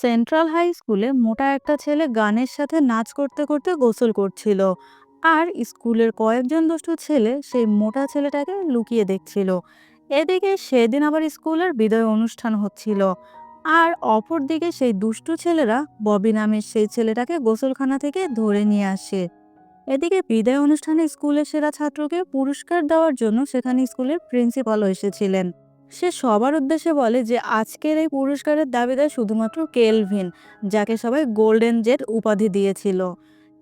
Central high স্কুলে মোটা একটা ছেলে গানের সাথে নাচ করতে করতে গোসল করছিল। আর স্কুলের কয়েকজন দুষ্টু ছেলে সেই মোটা ছেলেটাকে লুকিয়ে দেখছিল। এদিকে সেদিন আবার স্কুলের বিদায় অনুষ্ঠান হচ্ছিল। আর অপরদিকে সেই দুষ্টু ছেলেরা ববি নামের সেই ছেলেটাকে গোসলখানা থেকে ধরে নিয়ে আসে। এদিকে বিদায় অনুষ্ঠানে স্কুলের সেরা ছাত্রকে পুরস্কার দেওয়ার জন্য সেখানে স্কুলের প্রিন্সিপালও এসেছিলেন। সে সবার উদ্দেশ্যে বলে যে আজকের এই পুরস্কারের দাবিদার শুধুমাত্র কেলভিন, যাকে সবাই গোল্ডেন জেট উপাধি দিয়েছিল।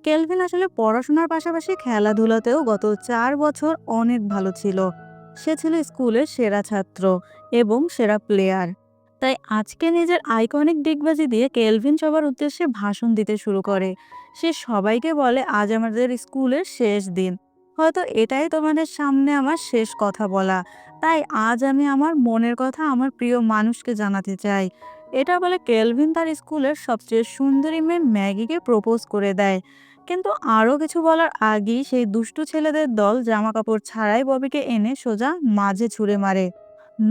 কেলভিন আসলে পড়াশোনার পাশাপাশি খেলাধুলাতেও গত 4 বছর অনেক ভালো ছিল। সে ছিল স্কুলের সেরা ছাত্র এবং সেরা প্লেয়ার। তাই আজকে নিজের আইকনিক ডিগবাজি দিয়ে কেলভিন সবার উদ্দেশ্যে ভাষণ দিতে শুরু করে। সে সবাইকে বলে, আজ আমাদের স্কুলের শেষ দিন, হয়তো এটাই তোমাদের সামনে আমার শেষ কথা বলা। তাই আজ আমি আমার মনের কথা আমার প্রিয় মানুষকে জানাতে চাই। এটা বলে কেলভিন তার স্কুলের সবচেয়ে সুন্দরী মেয়ে ম্যাগিকে প্রপোজ করে দেয়। কিন্তু আরও কিছু বলার আগেই সেই দুষ্টু ছেলেদের দল জামা কাপড় ছাড়াই ববিকে এনে সোজা মাঝে ছুঁড়ে মারে।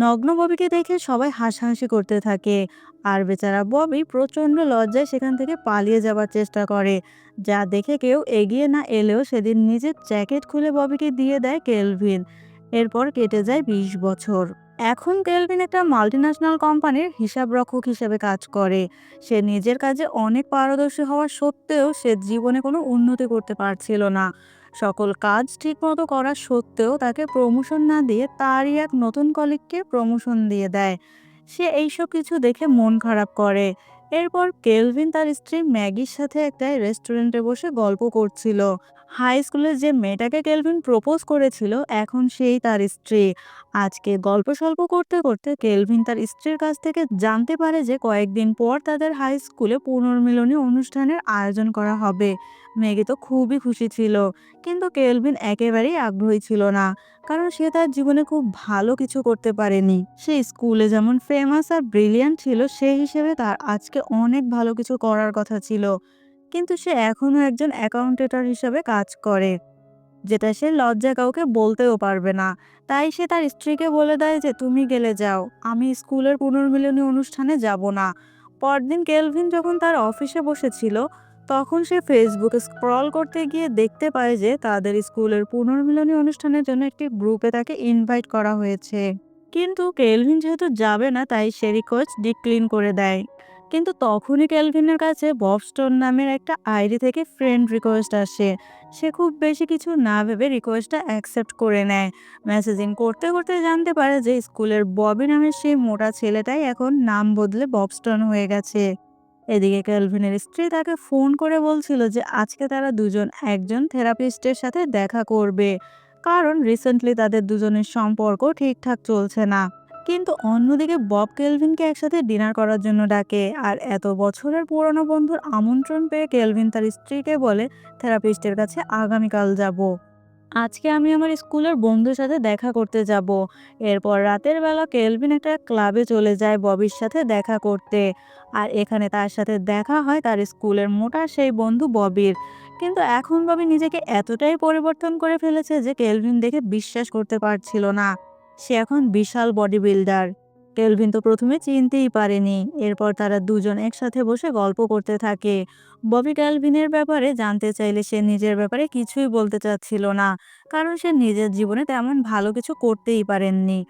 নগ্ন ববিকে দেখে সবাই হাসাহাসি করতে থাকে। আর বেচারা ববি প্রচন্ড লজ্জায় সেখান থেকে পালিয়ে যাবার চেষ্টা করে, যা দেখে কেউ এগিয়ে না এলেও সেদিন নিজের জ্যাকেট খুলে ববিকে দিয়ে দেয় কেলভিন। এরপর কেটে যায় 20 বছর। এখন কেলভিন একটা মাল্টিন্যাশনাল কোম্পানির হিসাবরক্ষক হিসেবে কাজ করে। সে নিজের কাজে অনেক পারদর্শী হওয়া সত্ত্বেও সে জীবনে কোনো উন্নতি করতে পারছিল না। সকল কাজ ঠিকমতো করা সত্ত্বেও তাকে প্রমোশন না দিয়ে তারই এক নতুন কলিগকে প্রমোশন দিয়ে দেয়। সে এইসব কিছু দেখে মন খারাপ করে। এরপর কেলভিন তার স্ত্রী ম্যাগির সাথে একটা রেস্টুরেন্টে বসে গল্প করছিল। হাই স্কুলের যে মেয়েটাকে কেলভিন প্রপোজ করেছিল এখন সেই তার স্ত্রী। আজকে গল্প সল্প করতে করতে কেলভিন তার স্ত্রীর কাছ থেকে জানতে পারে যে কয়েকদিন পর তাদের হাই স্কুলে পুনর্মিলনী অনুষ্ঠানের আয়োজন করা হবে। ম্যাগি তো খুবই খুশি ছিল, কিন্তু কেলভিন একেবারেই আগ্রহী ছিল না, কারণ সে তার জীবনে খুব ভালো কিছু করতে পারেনি। সে স্কুলে যেমন ফেমাস আর ব্রিলিয়ান্ট ছিল সেই হিসেবে তার আজকে অনেক ভালো কিছু করার কথা ছিল, কিন্তু সে এখনো একজন অ্যাকাউন্টেটর হিসেবে কাজ করে, যেটা সে লজ্জায় কাউকে বলতেও পারবে না। তাই সে তার স্ত্রীকে বলে দেয় যে তুমি গেলে যাও, আমি স্কুলের পুনর্মিলনী অনুষ্ঠানে যাব না। পরদিন কেলভিন যখন তার অফিসে বসেছিল তখন সে ফেসবুকে স্ক্রল করতে গিয়ে দেখতে পায় যে তাদের স্কুলের পুনর্মিলনী অনুষ্ঠানের জন্য একটি গ্রুপে তাকে ইনভাইট করা হয়েছে। কিন্তু কেলভিন যেহেতু যাবে না তাই সে রিকোয়েস্ট ডিক্লিন করে দেয়। কিন্তু তখনই কেলভিনের কাছে ববস্টোন নামের একটা আইডি থেকে ফ্রেন্ড রিকোয়েস্ট আসে। সে খুব বেশি কিছু না ভেবে রিকোয়েস্টটা অ্যাকসেপ্ট করে নেয়। মেসেজিং করতে করতে জানতে পারে যে স্কুলের ববি নামের সেই মোটা ছেলেটাই এখন নাম বদলে ববস্টন হয়ে গেছে। এদিকে কেলভিনের স্ত্রী তাকে ফোন করে বলছিল যে আজকে তারা দুজন একজন থেরাপিস্টের সাথে দেখা করবে, কারণ রিসেন্টলি তাদের দুজনের সম্পর্ক ঠিকঠাক চলছে না। কিন্তু অন্যদিকে বব কেলভিনকে একসাথে ডিনার করার জন্য ডাকে, আর এত বছরের পুরনো বন্ধুর আমন্ত্রণ পেয়ে কেলভিন তার স্ত্রীকে বলে থেরাপিস্টের কাছে আগামীকাল যাব। আজকে আমি আমার স্কুলের বন্ধুর সাথে দেখা করতে যাব। এরপর রাতের বেলা কেলভিন একটা ক্লাবে চলে যায় ববির সাথে দেখা করতে। আর এখানে তার সাথে দেখা হয় তার স্কুলের মোটা সেই বন্ধু ববির। কিন্তু এখন ববি নিজেকে এতটাই পরিবর্তন করে ফেলেছে যে কেলভিন দেখে বিশ্বাস করতে পারছিল না। সে এখন বিশাল বডি বিল্ডার। কেলভিন তো প্রথমে চিনতেই পারেনি। এরপর তারা দুজন একসাথে বসে গল্প করতে থাকে। ববি ক্যালভিনের ব্যাপারে জানতে চাইলে সে নিজের ব্যাপারে কিছুই বলতে চাচ্ছিল না, কারণ সে নিজের জীবনে তেমন ভালো কিছু করতেই পারেননি।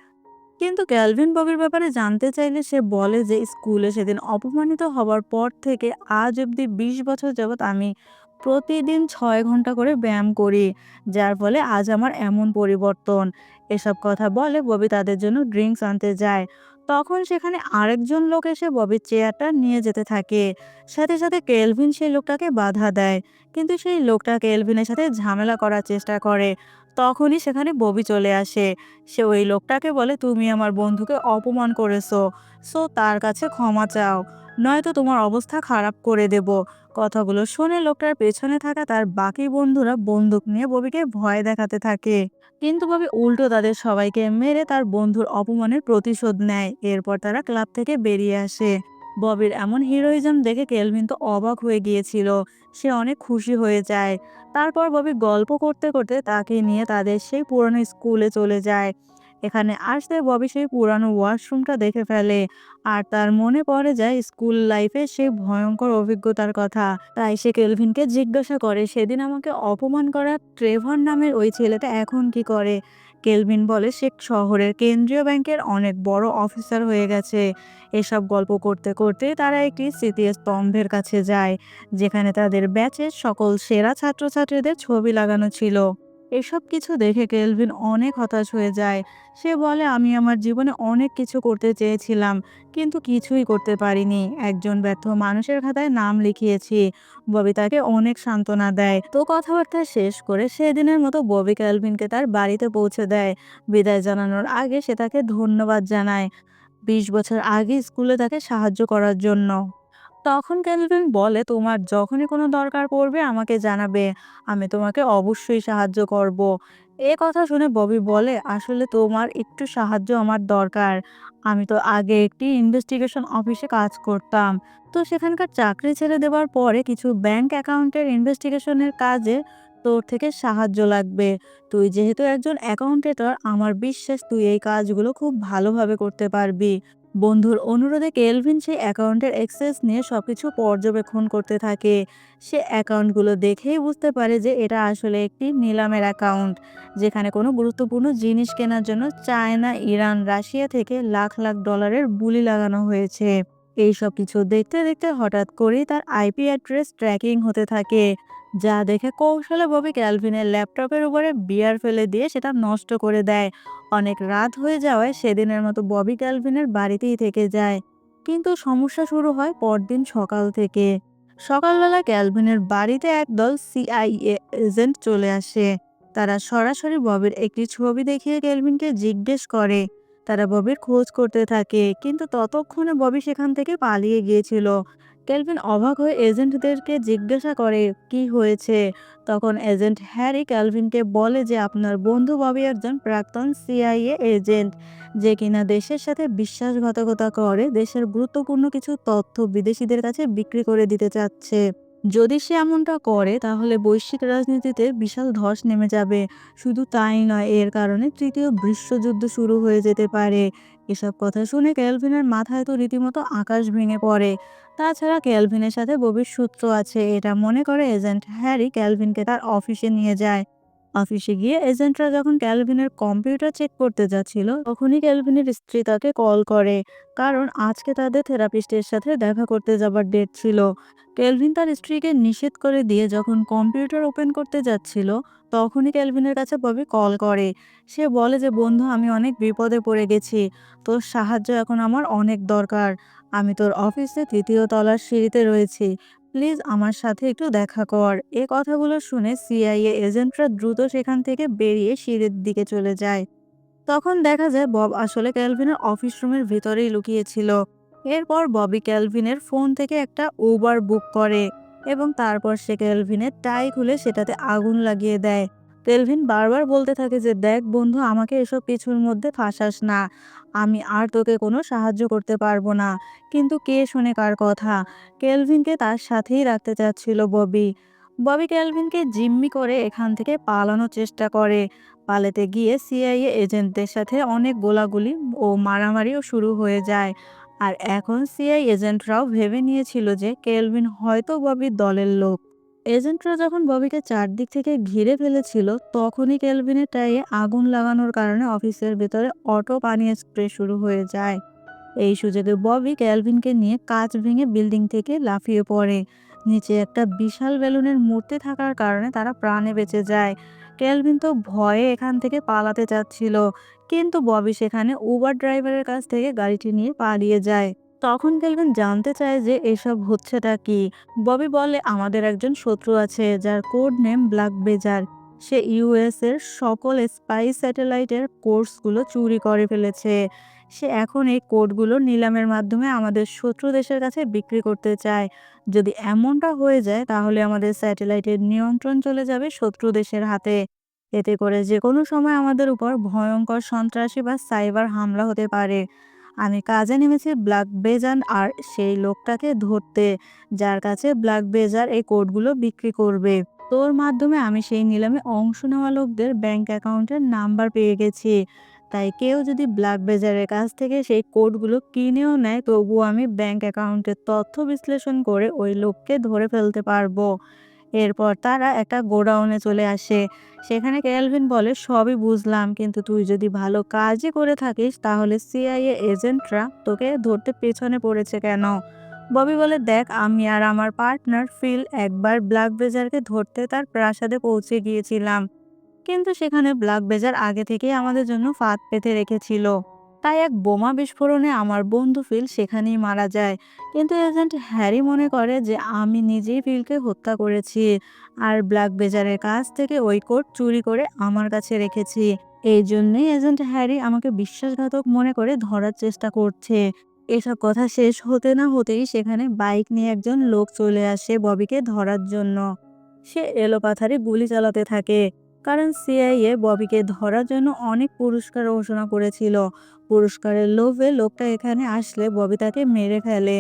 কিন্তু ক্যালভিন ববির ব্যাপারে জানতে চাইলে সে বলে যে স্কুলে সেদিন অপমানিত হবার পর থেকে আজ অবধি 20 বছর যাবৎ আমি প্রতিদিন 6 ঘন্টা করে ব্যায়াম করি, যার ফলে আজ আমার এমন পরিবর্তন। এসব কথা বলে ববি তাদের জন্য ড্রিঙ্কস আনতে যায়। তখন সেখানে আরেকজন লোক এসে ববির চেয়ারটা নিয়ে যেতে থাকে। সাথে সাথে কেলভিন সেই লোকটাকে বাধা দেয়, কিন্তু সেই লোকটা কেলভিনের সাথে ঝামেলা করার চেষ্টা করে। তখনই সেখানে ববি চলে আসে। সে ওই লোকটাকে বলে, তুমি আমার বন্ধুকে অপমান করেছো, সো তার কাছে ক্ষমা চাও, নয়তো তোমার অবস্থা খারাপ করে দেব। কথাগুলো শুনে লোকটার পেছনে থাকা তার বাকি বন্ধুরা বন্দুক নিয়ে ববিকে ভয় দেখাতে থাকে। কিন্তু ববি উল্টো তাদের সবাইকে মেরে তার বন্ধুর অপমানের প্রতিশোধ নেয়। এরপর তারা ক্লাব থেকে বেরিয়ে আসে। ববির এমন হিরোইজম দেখে কেলভিন তো অবাক হয়ে গিয়েছিল। সে অনেক খুশি হয়ে যায়। তারপর ববি গল্প করতে করতে তাকে নিয়ে তাদের সেই পুরনো স্কুলে চলে যায়। এখানে আসতে ববি সেই পুরানো ওয়াশরুমটা দেখে ফেলে আর তার মনে পড়ে যায় স্কুল লাইফে সেই ভয়ঙ্কর অভিজ্ঞতার কথা। তাই সে কেলভিনকে জিজ্ঞাসা করে, সেদিন আমাকে অপমান করা ট্রেভর নামের ওই ছেলেটা এখন কি করে? কেলভিন বলে সে শহরের কেন্দ্রীয় ব্যাংকের অনেক বড় অফিসার হয়ে গেছে। এসব গল্প করতে করতে তারা একটি স্মৃতিস্তম্ভের কাছে যায়, যেখানে তাদের ব্যাচের সকল সেরা ছাত্রছাত্রীদের ছবি লাগানো ছিল। এসব কিছু দেখে কেলভিন অনেক হতাশ হয়ে যায়। সে বলে, আমি আমার জীবনে অনেক কিছু করতে চেয়েছিলাম, কিন্তু কিছুই করতে পারিনি। একজন ব্যর্থ মানুষের খাতায় নাম লিখিয়েছি। ববি তাকে অনেক সান্ত্বনা দেয়। তো কথাবার্তা শেষ করে সেদিনের মতো ববি কেলভিনকে তার বাড়িতে পৌঁছে দেয়। বিদায় জানানোর আগে সে তাকে ধন্যবাদ জানায় 20 বছর আগে স্কুলে তাকে সাহায্য করার জন্য। তখন কেলভিন বলে, তোমার যখনই কোনো দরকার পড়বে আমাকে জানাবে, আমি তোমাকে অবশ্যই সাহায্য করব। এ কথা শুনে ববি বলে, আসলে তোমার একটু সাহায্য আমার দরকার। আমি তো আগে একটি ইনভেস্টিগেশন অফিসে কাজ করতাম, তো সেখানকার চাকরি ছেড়ে দেওয়ার পরে কিছু ব্যাংক অ্যাকাউন্টের ইনভেস্টিগেশনের কাজে তোর থেকে সাহায্য লাগবে। তুই যেহেতু একজন অ্যাকাউন্টেটর, আমার বিশ্বাস তুই এই কাজগুলো খুব ভালোভাবে করতে পারবি। বন্ধুর অনুরোধে কেলভিন সেই অ্যাকাউন্টের অ্যাক্সেস নিয়ে সবকিছু পর্যবেক্ষণ করতে থাকে। সে অ্যাকাউন্টগুলো দেখেই বুঝতে পারে যে এটা আসলে একটি নিলামের অ্যাকাউন্ট, যেখানে কোনো গুরুত্বপূর্ণ জিনিস কেনার জন্য চায়না, ইরান, রাশিয়া থেকে লাখ লাখ ডলারের বুলি লাগানো হয়েছে। এই সব কিছু দেখতে দেখতে হঠাৎ করেই তার আইপি অ্যাড্রেস ট্র্যাকিং হতে থাকে, যা দেখে কৌশলে ববি ক্যালভিনের ল্যাপটপের উপরে বিয়ার ফেলে দিয়ে সেটা নষ্ট করে দেয়। অনেক রাত হয়ে যাওয়ায় সেদিনের মতো ববি ক্যালভিনের বাড়িতেই থেকে যায়। কিন্তু সমস্যা শুরু হয় পরদিন সকাল থেকে। সকালবেলা ক্যালভিনের বাড়িতে একদল সিআইএ এজেন্ট চলে আসে। তারা সরাসরি ববির একটি ছবি দেখিয়ে ক্যালভিনকে জিজ্ঞেস করে। তারা ববির খোঁজ করতে থাকে, কিন্তু ততক্ষণে ববি সেখান থেকে পালিয়ে গিয়েছিল। ক্যালভিন অবাক হয়ে এজেন্টদেরকে জিজ্ঞাসা করে কি হয়েছে। তখন এজেন্ট হ্যারি ক্যালভিনকে বলে যে আপনার বন্ধু ববি একজন প্রাক্তন সিআইএ এজেন্ট, যে কিনা দেশের সাথে বিশ্বাসঘাতকতা করে দেশের গুরুত্বপূর্ণ কিছু তথ্য বিদেশিদের কাছে বিক্রি করে দিতে চাচ্ছে। যদি সে এমনটা করে তাহলে বৈশ্বিক রাজনীতিতে বিশাল ধস নেমে যাবে। শুধু তাই নয়, এর কারণে তৃতীয় বিশ্বযুদ্ধ শুরু হয়ে যেতে পারে। এসব কথা শুনে ক্যালভিনের মাথায় তো রীতিমতো আকাশ ভেঙে পড়ে। তাছাড়া ক্যালভিনের সাথে গভীর সূত্র আছে, এটা মনে করে এজেন্ট হ্যারি ক্যালভিনকে তার অফিসে নিয়ে যায়। অফিসে গিয়ে এজেন্টরা যখন ক্যালভিনের কম্পিউটার চেক করতে যাচ্ছিল, তখনই ক্যালভিনের স্ত্রী তাকে কল করে, কারণ আজকে তাদের থেরাপিস্টের সাথে দেখা করতে যাবার ডেট ছিল। ক্যালভিন তার স্ত্রীকে নিষেধ করে দিয়ে যখন কম্পিউটার ওপেন করতে যাচ্ছিল, তখনই ক্যালভিনের কাছে ববি কল করে। সে বলে যে, বন্ধু, আমি অনেক বিপদে পড়ে গেছি, তোর সাহায্য এখন আমার অনেক দরকার। আমি তোর অফিসে 3য় তলার সিঁড়িতে রয়েছি, প্লিজ আমার সাথে একটু দেখা কর। এ কথাগুলো শুনে সিআইএ এজেন্টরা দ্রুত সেখান থেকে বেরিয়ে সিঁড়ির দিকে চলে যায়। তখন দেখা যায় বব আসলে ক্যালভিনের অফিস রুমের ভিতরেই লুকিয়েছিল। এরপর ববি ক্যালভিনের ফোন থেকে একটা উবার বুক করে এবং তারপর সে ক্যালভিনের টাই খুলে সেটাতে আগুন লাগিয়ে দেয়। ক্যালভিন বারবার বলতে থাকে যে, দেখ বন্ধু, আমাকে এসব কিছুর মধ্যে ফাঁসাস না, আমি আর তোকে কোনো সাহায্য করতে পারবো না। কিন্তু কে শোনে কার কথা? ক্যালভিনকে তার সাথেই রাখতে চাচ্ছিল ববি। ববি ক্যালভিনকে জিম্মি করে এখান থেকে পালানোর চেষ্টা করে। পালাতে গিয়ে সিআইএ এজেন্টদের সাথে অনেক গোলাগুলি ও মারামারিও শুরু হয়ে যায়। আর এখন সিআই এজেন্টরাও ভেবে নিয়েছিল যে কেলভিন হয়তো ববির দলের লোক। এজেন্টরা যখন ববিকে চারদিক থেকে ঘিরে ফেলেছিল, তখনই কেলভিনের টাইয়ে আগুন লাগানোর কারণে অফিসের ভেতরে অটো পানি স্প্রে শুরু হয়ে যায়। এই সুযোগে ববি ক্যালভিনকে নিয়ে কাঁচ ভেঙে বিল্ডিং থেকে লাফিয়ে পড়ে। নিচে একটা বিশাল বেলুনের মূর্তি থাকার কারণে তারা প্রাণে বেঁচে যায়। ক্যালভিন তো ভয়ে এখান থেকে পালাতে চাচ্ছিল, কিন্তু ববি সেখানে উবার ড্রাইভারের কাছ থেকে গাড়িটি নিয়ে পালিয়ে যায়। তখন ক্যালভিন জানতে চায় যে এসব হচ্ছেটা কি। ববি বলে, আমাদের একজন শত্রু আছে যার কোড নেম ব্ল্যাক বেজার। সে ইউএস এর সকল স্পাই স্যাটেলাইটের কোর্সগুলো চুরি করে ফেলেছে। সে এখন এই কোডগুলো নিলামের মাধ্যমে আমাদের শত্রু দেশের কাছে বিক্রি করতে চায়। যদি এমনটা হয়ে যায় তাহলে আমাদের স্যাটেলাইটের নিয়ন্ত্রণ চলে যাবে শত্রু দেশের হাতে। এতে করে যে কোনো সময় আমাদের উপর ভয়ঙ্কর সন্ত্রাসী বা সাইবার হামলা হতে পারে। আমি কাজে নেমেছি ব্ল্যাক বেজার আর সেই লোকটাকে ধরতে, যার কাছে ব্ল্যাক বেজার এই কোডগুলো বিক্রি করবে। তোর মাধ্যমে আমি সেই নিলামে অংশ নেওয়া লোকদের ব্যাংক অ্যাকাউন্টের নাম্বার পেয়ে গেছি। তাই কেউ যদি ব্ল্যাক বেজারের কাছ থেকে সেই কোডগুলো কিনেও নেয় তবুও আমি ব্যাংক অ্যাকাউন্টের তথ্য বিশ্লেষণ করে ওই লোককে ধরে ফেলতে পারবো। এরপর তারা একটা গোডাউনে চলে আসে। সেখানে ক্যালভিন বলে, সবই বুঝলাম, কিন্তু তুই যদি ভালো কাজই করে থাকিস তাহলে সিআইএ এজেন্টরা তোকে ধরতে পেছনে পড়েছে কেন? ববি বলে, দেখ, আমি আর আমার পার্টনার ফিল একবার ব্ল্যাক বেজারকে ধরতে তার প্রাসাদে পৌঁছে গিয়েছিলাম, কিন্তু সেখানে ব্ল্যাক বেজার আগে থেকেই আমাদের জন্য ফাঁদ পেতে রেখেছিল। তাই এক বোমা বিস্ফোরণে আমার বন্ধু ফিল সেখানেই মারা যায়। কিন্তু এজেন্ট হ্যারি মনে করে যে আমি নিজেই ফিলকে হত্যা করেছি আর ব্ল্যাক বেজারের কাছ থেকে ওই কোড চুরি করে আমার কাছে রেখেছি। এই জন্যই এজেন্ট হ্যারি আমাকে বিশ্বাসঘাতক মনে করে ধরার চেষ্টা করছে। এসব কথা শেষ হতে না হতেই সেখানে বাইক নিয়ে একজন লোক চলে আসে ববিকে ধরার জন্য। সে এলোপাথারি গুলি চালাতে থাকে, কারণ সিআইএ ববিকে ধরার জন্য অনেক পুরস্কার ঘোষণা করেছিল। পুরস্কারের লোভে লোকটা এখানে আসলে ববি তাকে মেরে ফেলে।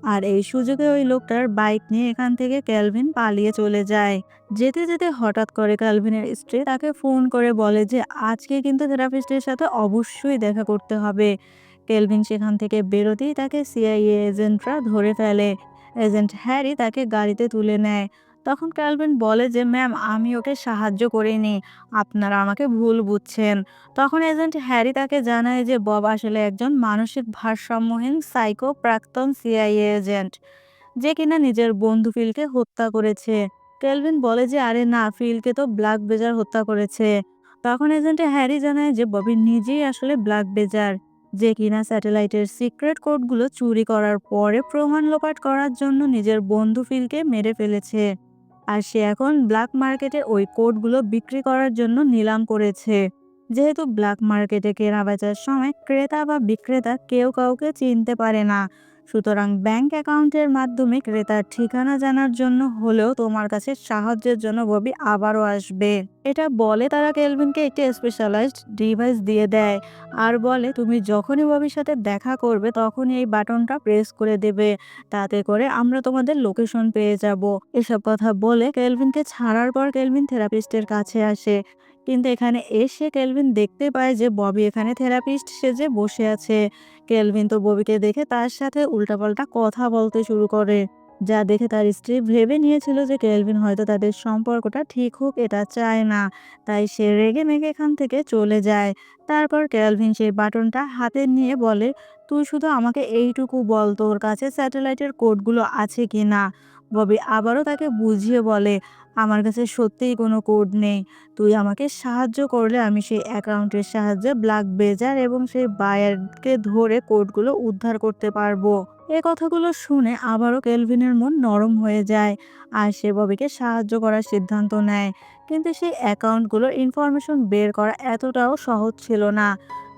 আর এই সুযোগে ওই লোকটার বাইক নিয়ে এখান থেকে ক্যালভিন পালিয়ে চলে যায়। যেতে যেতে হঠাৎ করে ক্যালভিনের স্ত্রী তাকে ফোন করে বলে যে আজকে কিন্তু থেরাপিস্টের সাথে অবশ্যই দেখা করতে হবে। ক্যালভিন সেখান থেকে বেরোতেই তাকে সিআইএ এজেন্টরা ধরে ফেলে। এজেন্ট হ্যারি তাকে গাড়িতে তুলে নেয়। তখন ক্যালভিন বলে যে ম্যাম, আমি ওকে সাহায্য করিনি, আপনারা আমাকে ভুল বুঝছেন। তখন এজেন্ট হ্যারি তাকে জানায় যে বব আসলে একজন মানসিক ভারসাম্যহীন সাইকো প্রাক্তন সিআইএ এজেন্ট, যে কিনা নিজের বন্ধু ফিলকে হত্যা করেছে। ক্যালভিন বলে যে আরে না, ফিলকে তো ব্ল্যাক বেজার হত্যা করেছে। তখন এজেন্টে হ্যারি জানায় যে ববি নিজেই আসলে ব্ল্যাক বেজার, যে কিনা স্যাটেলাইটের সিক্রেট কোডগুলো চুরি করার পরে প্রমাণ লোপাট করার জন্য নিজের বন্ধু ফিলকে মেরে ফেলেছে। আর সে এখন ব্ল্যাক মার্কেটে ওই কোডগুলো বিক্রি করার জন্য নিলাম করেছে। যেহেতু ব্ল্যাক মার্কেটে কেনা বেচার সময় ক্রেতা বা বিক্রেতা কেউ কাউকে চিনতে পারে না, সুতরাং ব্যাংক অ্যাকাউন্টের মাধ্যমে ক্রেতার ঠিকানা জানার জন্য হলেও তোমার কাছে সাহায্যের জন্য ববি আবারও আসবে। এটা বলে তারা কেলভিনকে একটি স্পেশালাইজড ডিভাইস দিয়ে দেয় আর বলে তুমি যখনই ববির সাথে দেখা করবে তখনই এই বাটনটা প্রেস করে দেবে, তাতে করে আমরা তোমাদের লোকেশন পেয়ে যাব। এসব কথা বলে কেলভিনকে ছাড়ার পর কেলভিন থেরাপিস্টের কাছে আসে। কিন্তু এখানে এসে কেলভিন দেখতে পায় যে ববি এখানে থেরাপিস্ট সেজে বসে আছে। কেলভিন তো ববিকে দেখে তার সাথে উল্টাপাল্টা কথা বলতে শুরু করে, যা দেখে তার স্ত্রী ভেবে নিয়েছিল যে কেলভিন হয়তো তাদের সম্পর্কটা ঠিক হোক এটা চায় না। তাই সে রেগে মেগে এখান থেকে চলে যায়। তারপর কেলভিন সেই বাটনটা হাতে নিয়ে বলে, তুই শুধু আমাকে এইটুকু বল তোর কাছে স্যাটেলাইটের কোডগুলো আছে কি না। ববি আবারও তাকে বুঝিয়ে বলে, আমার কাছে সত্যিই কোনো কোড নেই, তুই আমাকে সাহায্য করলে আমি সেই অ্যাকাউন্টের সাহায্যে ব্ল্যাক বেজার এবং সেই বায়ারকে ধরে কোডগুলো উদ্ধার করতে পারবো। এ কথাগুলো শুনে আবারও কেলভিনের মন নরম হয়ে যায় আর সে ববিকে সাহায্য করার সিদ্ধান্ত নেয়। কিন্তু সেই অ্যাকাউন্টগুলোর ইনফরমেশন বের করা এতটাও সহজ ছিল না,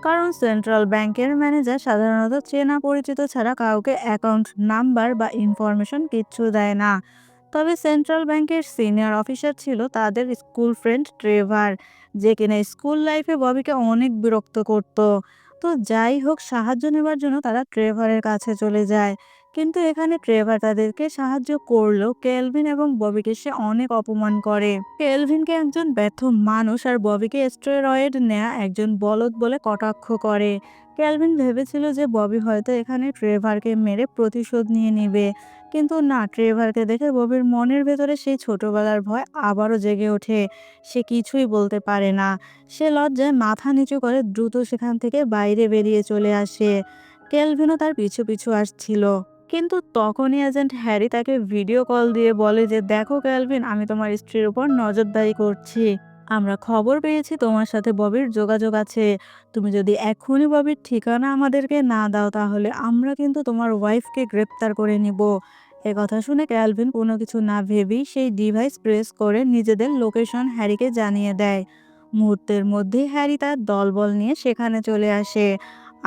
কারণ সেন্ট্রাল ব্যাংকের ম্যানেজার সাধারণত চেনা পরিচিত ছাড়া কাউকে অ্যাকাউন্ট নাম্বার বা ইনফরমেশন কিচ্ছু দেয় না। তবে সেন্ট্রাল ব্যাংকের সিনিয়র অফিসার ছিল তাদের স্কুল ফ্রেন্ড ট্রেভার, যে কিনা স্কুল লাইফে ববিকে অনেক বিরক্ত করত। তো যাই হোক, সাহায্য নেবার জন্য তারা ট্রেভারের কাছে চলে যায়। কিন্তু এখানে ট্রেভার তাদেরকে সাহায্য করলেও কেলভিন এবং ববিকে সে অনেক অপমান করে। কেলভিনকে একজন ব্যর্থ মানুষ আর ববিকে স্টেরয়েড নেয়া একজন বলদ বলে কটাক্ষ করে। কেলভিন ভেবেছিল যে ববি হয়তো এখানে ট্রেভারকে মেরে প্রতিশোধ নিয়ে নেবে, কিন্তু না, ট্রেভারকে দেখে ববির মনের ভেতরে সেই ছোটবেলার ভয় আবারও জেগে ওঠে। সে কিছুই বলতে পারে না। সে লজ্জায় মাথা নিচু করে দ্রুত সেখান থেকে বাইরে বেরিয়ে চলে আসে। কেলভিনও তার পিছু পিছু আসছিল। কিন্তু তখনই এজেন্ট হ্যারি তাকে ভিডিও কল দিয়ে বলে যে দেখো কেলভিন, আমি তোমার স্ত্রীর উপর নজরদারি করছি। আমরা খবর পেয়েছি তোমার সাথে ববির যোগাযোগ আছে। তুমি যদি এখনই ববির ঠিকানা আমাদেরকে না দাও তাহলে আমরা কিন্তু তোমার ওয়াইফকে গ্রেপ্তার করে নিব। কথা শুনে ক্যালভিন কোনো কিছু না ভেবেই সেই ডিভাইস প্রেস করে নিজেদের লোকেশন হ্যারিকে জানিয়ে দেয়। মুহূর্তের মধ্যেই হ্যারি তার দলবল নিয়ে সেখানে চলে আসে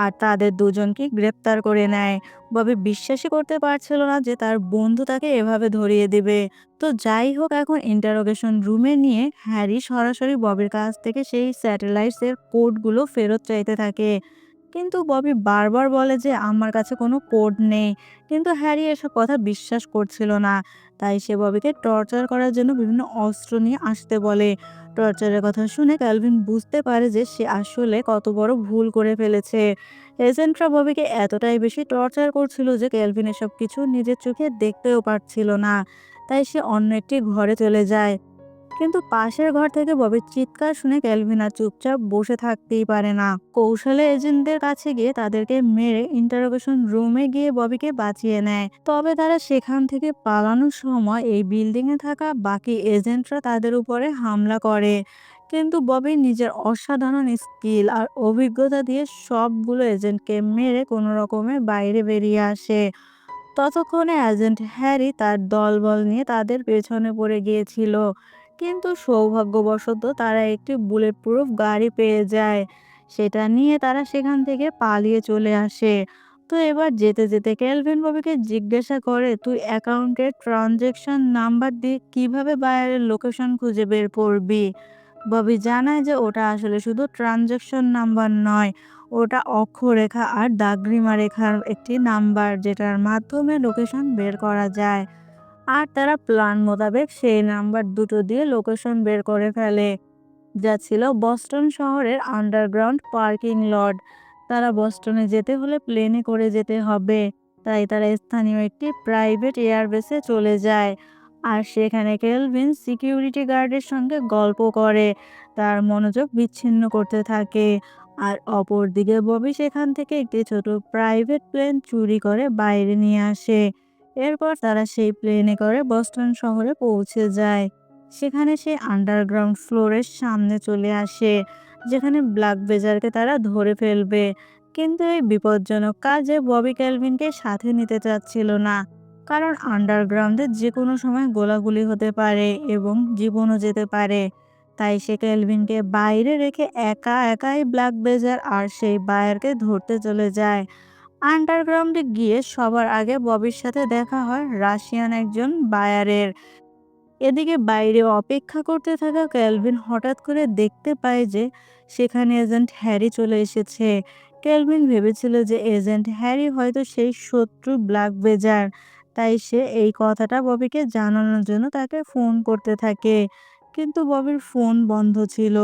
আর তাদের দুজনকে গ্রেপ্তার করে নেয়। ববি বিশ্বাসই করতে পারছিল না যে তার বন্ধু তাকে এভাবে ধরিয়ে দিবে। তো যাই হোক, এখন ইন্টারোগেশন রুমে নিয়ে হ্যারি সরাসরি ববির কাছ থেকে সেই স্যাটেলাইটস এর কোডগুলো ফেরত চাইতে থাকে। কিন্তু ববি বারবার বলে যে আমার কাছে কোনো কোড নেই। কিন্তু হ্যারি এসব কথা বিশ্বাস করছিল না। তাই সে ববিকে টর্চার করার জন্য বিভিন্ন অস্ত্র নিয়ে আসতে বলে। টর্চারের কথা শুনে ক্যালভিন বুঝতে পারে যে সে আসলে কত বড় ভুল করে ফেলেছে। এজেন্টরা ববিকে এতটাই বেশি টর্চার করছিল যে ক্যালভিন এসব কিছু নিজের চোখে দেখতেও পারছিল না। তাই সে অন্য একটি ঘরে চলে যায়। কিন্তু পাশের ঘর থেকে ববির চিৎকার শুনে ক্যালভিন আর চুপচাপ বসে থাকতেই পারে না। কৌশলে এজেন্টদের কাছে গিয়ে তাদেরকে মেরে ইন্টারোগেশন রুমে গিয়ে ববিকে বাঁচিয়ে নেয়। তবে তারা সেখান থেকে পালানোর সময় এই বিল্ডিং এ থাকা বাকি এজেন্টরা তাদের উপরে হামলা করে। কিন্তু ববি নিজের অসাধারণ স্কিল আর অভিজ্ঞতা দিয়ে সবগুলো এজেন্টকে মেরে কোনো রকমে বাইরে বেরিয়ে আসে। ততক্ষণে এজেন্ট হ্যারি তার দলবল নিয়ে তাদের পেছনে পড়ে গিয়েছিল। কিন্তু সৌভাগ্যবশত তারা একটি বুলেট প্রুফ গাড়ি পেয়ে যায়। সেটা নিয়ে তারা সেখান থেকে পালিয়ে চলে আসে। তো এবার যেতে যেতে ক্যালভিন ববিকে জিজ্ঞাসা করে, তুই অ্যাকাউন্টের ট্রানজেকশন নাম্বার দিয়ে কিভাবে বায়ারের লোকেশন খুঁজে বের করবি? ববি জানায় যে ওটা আসলে শুধু ট্রানজাকশন নাম্বার নয়, ওটা অক্ষরেখা আর দাগরিমা রেখার একটি নাম্বার যেটার মাধ্যমে লোকেশন বের করা যায়। আর তারা প্ল্যান মোতাবেক সেই নাম্বার দুটো দিয়ে লোকেশন বের করে ফেলে, যা ছিল বস্টন শহরের আন্ডারগ্রাউন্ড পার্কিং লট। তারা বস্টনে যেতে হলে প্লেনে করে যেতে হবে। তাই তারা স্থানীয় একটি প্রাইভেট এয়ারবেসে চলে যায়। আর সেখানে কেলভিন সিকিউরিটি গার্ডের সঙ্গে গল্প করে, তার মনোযোগ বিচ্ছিন্ন করতে থাকে। আর অপরদিকে ববি সেখান থেকে একটি ছোট প্রাইভেট প্লেন চুরি করে বাইরে নিয়ে আসে। এরপর তারা সেই প্লেনে করে বস্টন শহরে পৌঁছে যায়। সেখানে সে আন্ডারগ্রাউন্ড ফ্লোরের সামনে চলে আসে, যেখানে ব্ল্যাক বেজারকে তারা ধরে ফেলবে। কিন্তু এই বিপজ্জনক কাজে ববি ক্যালভিনকে সাথে নিতে চাচ্ছিল না, কারণ আন্ডারগ্রাউন্ডে যে কোনো সময় গোলাগুলি হতে পারে এবং জীবনও যেতে পারে। তাই সে ক্যালভিনকে বাইরে রেখে একা একাই ব্ল্যাক বেজার আর সেই বায়ারকে ধরতে চলে যায়। আন্ডারগ্রাউন্ডে গিয়ে সবার আগে ববির সাথে দেখা হয় রাশিয়ান একজন বায়ারের। এদিকে বাইরে অপেক্ষা করতে থাকা ক্যালভিন হঠাৎ করে দেখতে পায় যে সেখানে এজেন্ট হ্যারি চলে এসেছে। ক্যালভিন ভেবেছিল যে এজেন্ট হ্যারি হয়তো সেই শত্রু ব্ল্যাক বেজার। তাই সে এই কথাটা ববিকে জানানোর জন্য তাকে ফোন করতে থাকে। কিন্তু ববির ফোন বন্ধ ছিল।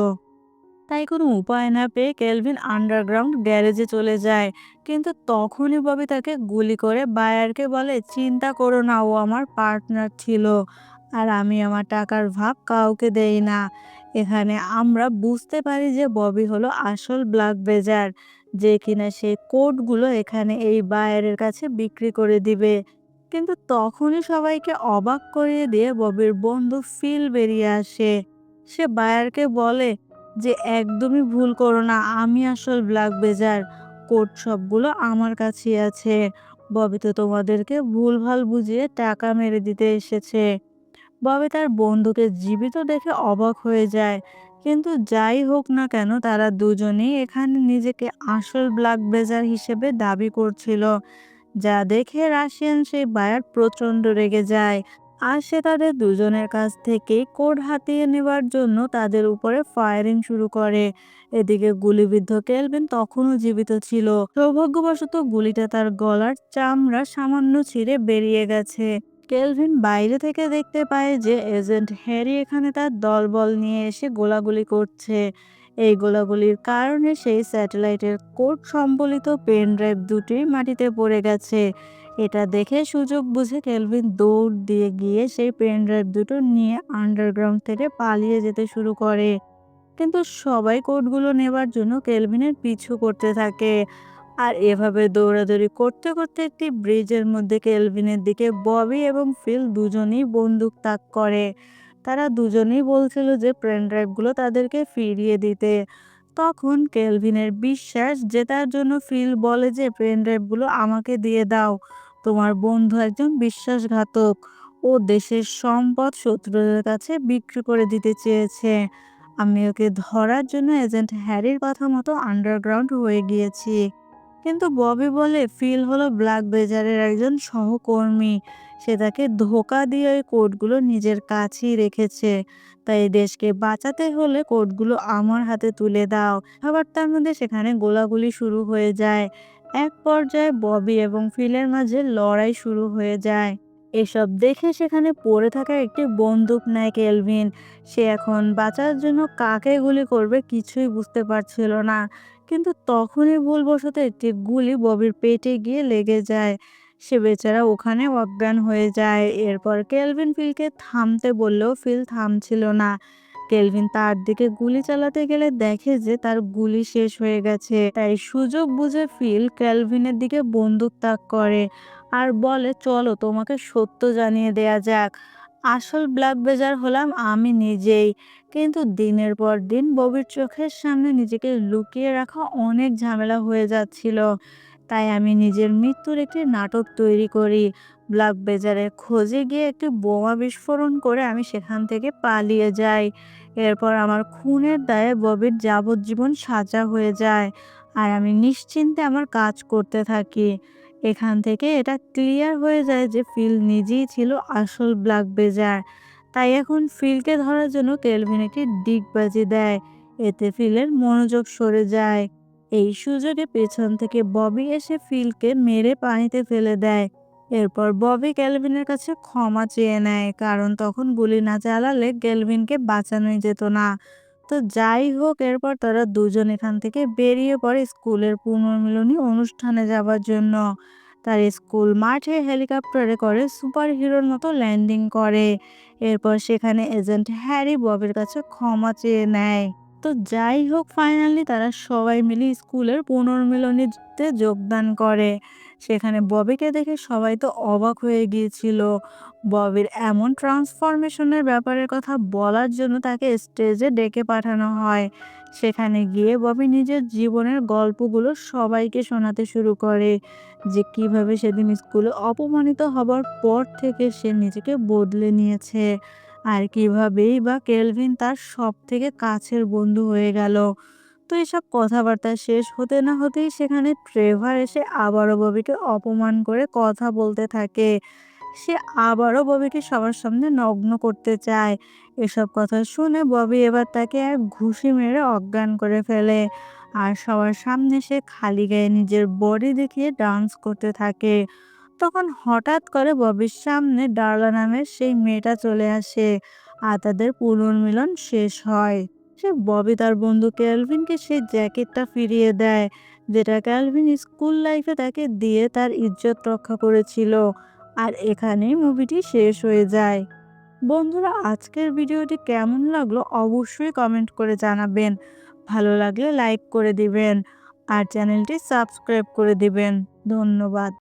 তাই কোনো উপায় না পেয়ে কেলভিন আন্ডারগ্রাউন্ড গ্যারেজে চলে যায়। কিন্তু তখনই ববি তাকে গুলি করে বায়ারকে বলে, চিন্তা করো না, ও আমার পার্টনার ছিল আর আমি আমার টাকার ভাগ কাউকে দেই না। এখানে আমরা বুঝতে পারি যে ববি হলো আসল ব্ল্যাক বেজার, যে কিনা সেই কোডগুলো এখানে এই বায়ারের কাছে বিক্রি করে দিবে। কিন্তু তখনই সবাইকে অবাক করিয়ে দিয়ে ববির বন্ধু ফিল বেরিয়ে আসে। সে বায়ারকে বলে যে একদমই ভুল করো না, আমি আসল ব্ল্যাক বেজার, কোড সবগুলো আমার কাছেই আছে। ববি তো তোমাদেরকে ভুলভাল বুঝিয়ে টাকা মেরে দিতে এসেছে। ববি তার বন্ধুকে জীবিত দেখে অবাক হয়ে যায়। কিন্তু যাই হোক না কেন, তারা দুজনেই এখানে নিজেকে আসল ব্ল্যাক বেজার হিসেবে দাবি করছিল, যা দেখে রাশিয়ান সেই বায়ার প্রচণ্ড রেগে যায়। আর সে তাদের দুজনের কাছ থেকে কোড হাতিয়ে নেবার জন্য তাদের উপরে ফায়ারিং শুরু করে। এদিকে গুলিবিদ্ধ কেলভিন তখনও জীবিত ছিল। সৌভাগ্যবশত গুলিটা তার গলার চামড়া সামান্য ছিঁড়ে বেরিয়ে গেছে। কেলভিন বাইরে থেকে দেখতে পায় যে এজেন্ট হ্যারি এখানে তার দলবল নিয়ে এসে গোলাগুলি করছে। এই গোলাগুলির কারণে সেই স্যাটেলাইটের কোড সম্বলিত পেন ড্রাইভ দুটি মাটিতে পড়ে গেছে। এটা দেখে সুযোগ বুঝে কেলভিন দৌড় দিয়ে গিয়ে সেই পেন ড্রাইভ দুটো নিয়ে আন্ডারগ্রাউন্ড থেকে পালিয়ে যেতে শুরু করে। কিন্তু সবাই কোডগুলো নেবার জন্য কেলভিনের পিছু করতে থাকে। আর এভাবে দৌড়াদৌড়ি করতে করতে একটি ব্রিজের মধ্যে কেলভিনের দিকে ববি এবং ফিল দুজনেই বন্দুক তাক করে। তারা দুজনেই বলছিল যে পেন ড্রাইভগুলো তাদেরকে ফিরিয়ে দিতে। তখন কেলভিনের বিশ্বাস জেতার জন্য ফিল বলে যে পেন ড্রাইভগুলো আমাকে দিয়ে দাও, তোমার বন্ধু একজন বিশ্বাসঘাতক, ও দেশের সম্পদ শত্রুদের কাছে বিক্রি করে দিতে চেয়েছে। আমি ওকে ধরার জন্য এজেন্ট হ্যারির কথা মতো আন্ডারগ্রাউন্ড হয়ে গিয়েছি। কিন্তু ববি বলে ফিল হলো ব্ল্যাক বেজারের একজন সহকর্মী, সে তাকে ধোঁকা দিয়ে ওই কোডগুলো নিজের কাছেই রেখেছে। তাই দেশকে বাঁচাতে হলে কোডগুলো আমার হাতে তুলে দাও। কথাবার্তার মধ্যে সেখানে গোলাগুলি শুরু হয়ে যায়। এক পর্যায়ে ববি এবং ফিলের মাঝে লড়াই শুরু হয়ে যায়। এসব দেখে সেখানে পড়ে থাকা একটি বন্দুক নেয় কেলভিন। সে এখন বাঁচার জন্য কাকে গুলি করবে কিছুই বুঝতে পারছিল না। কিন্তু তখনই ভুলবশত একটি গুলি ববির পেটে গিয়ে লেগে যায়। সে বেচারা ওখানে অজ্ঞান হয়ে যায়। এরপর কেলভিন ফিলকে থামতে বললেও ফিল থামছিল না। কেলভিন তার দিকে গুলি চালাতে গেলে দেখে যে তার গুলি শেষ হয়ে গেছে। তাই সুযোগ বুঝে ফিল কেলভিনের দিকে বন্দুক তাক করে আর বলে, চলো তোমাকে সত্য জানিয়ে দেয়া যাক। আসল ব্ল্যাক বেজার হলাম আমি নিজেই। কিন্তু দিনের পর দিন ববির চোখের সামনে নিজেকে লুকিয়ে রাখা অনেক ঝামেলা হয়ে যাচ্ছিল। তাই আমি নিজের মৃত্যুর একটি নাটক তৈরি করি। ব্ল্যাক বেজারের খোঁজে গিয়ে একটি বোমা বিস্ফোরণ করে আমি সেখান থেকে পালিয়ে যাই। এরপর আমার খুনের দায়ে ববির যাবজ্জীবন সাজা হয়ে যায়। আর আমি নিশ্চিন্তে আমার কাজ করতে থাকি। এখান থেকে এটা ক্লিয়ার হয়ে যায় যে ফিল নিজেই ছিল আসল ব্ল্যাক বেজার। তাই এখন ফিলকে ধরার জন্য কেলভিন একটি ডিগবাজি দেয়। এতে ফিলের মনোযোগ সরে যায়। এই সুযোগে পেছন থেকে ববি এসে ফিলকে মেরে পানিতে ফেলে দেয়। এরপর ববি কেলভিনের কাছে ক্ষমা চেয়ে নেয়, কারণ তখন গুলি না চালালে কেলভিনকে বাঁচানোই যেত না। তো যাই হোক, এরপর তারা দুজন এখান থেকে বেরিয়ে পড়ে স্কুলের পুনর্মিলনী অনুষ্ঠানে যাবার জন্য। তার স্কুল মাঠে হেলিকপ্টারে করে সুপার হিরোর মতো ল্যান্ডিং করে। এরপর সেখানে এজেন্ট হ্যারি ববির কাছে ক্ষমা চেয়ে নেয়। তো যাই হোক, ফাইনালি তারা সবাই মিলে স্কুলের পুনর্মিলনীতে যোগদান করে। সেখানে ববিকে দেখে সবাই তো অবাক হয়ে গিয়েছিল। ববির এমন ট্রান্সফরমেশনের ব্যাপারের কথা বলার জন্য তাকে স্টেজে ডেকে পাঠানো হয়। সেখানে গিয়ে ববি নিজের জীবনের গল্পগুলো সবাইকে শোনাতে শুরু করে, যে কিভাবে সেদিন স্কুলে অপমানিত হবার পর থেকে সে নিজেকে বদলে নিয়েছে, আর কিভাবেই বা কেলভিন তার সবথেকে কাছের বন্ধু হয়ে গেল। তো এসব কথাবার্তা শেষ হতে না হতেই সেখানে ট্রেভার এসে আবারও ববিকে অপমান করে কথা বলতে থাকে। সে আবারও ববিকে সবার সামনে নগ্ন করতে চায়। এসব কথা শুনে ববি এবার তাকে এক ঘুষি মেরে অজ্ঞান করে ফেলে। আর সবার সামনে সে খালি গায়ে নিজের বডি দেখিয়ে ডান্স করতে থাকে। তখন হঠাৎ করে ববির সামনে ডার্লা নামের সেই মেয়েটা চলে আসে। আর তাদের পুনর্মিলন শেষ হয়। সে ববি তার বন্ধু ক্যালভিনকে সেই জ্যাকেটটা ফিরিয়ে দেয়, যেটা ক্যালভিন স্কুল লাইফে তাকে দিয়ে তার ইজ্জত রক্ষা করেছিল। আর এখানেই মুভিটি শেষ হয়ে যায়। বন্ধুরা, আজকের ভিডিওটি কেমন লাগলো অবশ্যই কমেন্ট করে জানাবেন। ভালো লাগলে লাইক করে দিবেন আর চ্যানেলটি সাবস্ক্রাইব করে দিবেন। ধন্যবাদ।